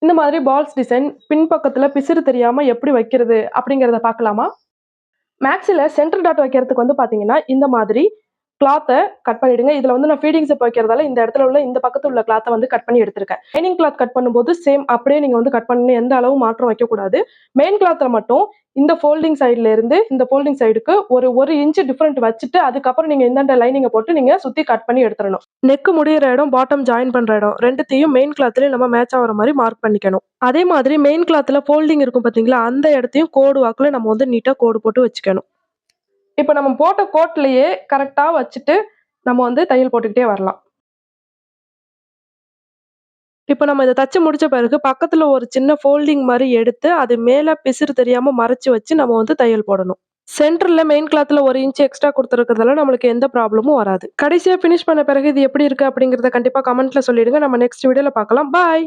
இந்த மாதிரி balls design பின்பக்கத்துல பிசிறு தெரியாம எப்படி வைக்கிறது அப்படிங்கிறத பார்க்கலாமா? மேக்ஸில சென்டர் டாட் வைக்கிறதுக்கு வந்து பார்த்தீங்கன்னா, இந்த மாதிரி கிளாத்த கட் பண்ணிடுங்க. இதுல வந்து நான் ஃபீடிங் சிப் வைக்கிறதால இந்த இடத்துல உள்ள இந்த பக்கத்துல உள்ள கிளாத்த வந்து கட் பண்ணி எடுத்திருக்கேன். லைனிங் கிளாத் கட் பண்ணும்போது சேம் அப்படியே நீங்க வந்து கட் பண்ணி எந்த அளவு மாற்றம் வைக்கக்கூடாது. மெயின் கிளாத்ல மட்டும் இந்த ஃபோல்டிங் சைடுல இருந்து இந்த ஃபோல்டிங் சைடுக்கு ஒரு 1 இன்ச் டிஃபரண்ட் வச்சுட்டு, அதுக்கப்புறம் நீங்க இந்தாண்ட லைனிங்க போட்டு நீங்க சுத்தி கட் பண்ணி எடுத்துறணும். நெக் முடியிற இடம், பாட்டம் ஜாயின் பண்ற இடம் 2த்தையும் மெயின் கிளாத்லயே நம்ம மேட்ச் ஆகுற மாரி மார்க் பண்ணிக்கணும். அதே மாதிரி மெயின் கிளாத்ல ஃபோல்டிங் இருக்கும் பார்த்தீங்களா, அந்த இடத்தையும் கோடு வாக்குல நம்ம வந்து நீட்டா கோடு போட்டு வச்சுக்கணும். இப்ப நம்ம போட்ட கோட்லயே கரெக்ட்டா வச்சுட்டு, நம்ம வந்து தையல் போட்டுக்கிட்டே வரலாம். இப்ப நம்ம இத தச்சு முடிச்ச பிறகு, பக்கத்துல ஒரு சின்ன ஃபோல்டிங் மாரி எடுத்து, அது மேல பிசிறு தெரியாம மறைச்சு வச்சு நம்ம வந்து தையல் போடணும். சென்டர்ல மெயின் கிளாத்ல 1 இன்ச் எக்ஸ்ட்ரா குடுத்துருக்கிறதால நம்மளுக்கு எந்த ப்ராப்ளமும் வராது. கடைசியா ஃபினிஷ் பண்ண பிறகு இது எப்படி இருக்கு அப்படிங்கிறத கண்டிப்பா கமெண்ட்ல சொல்லிடுங்க. நம்ம நெக்ஸ்ட் வீடியோல பார்க்கலாம். பாய்.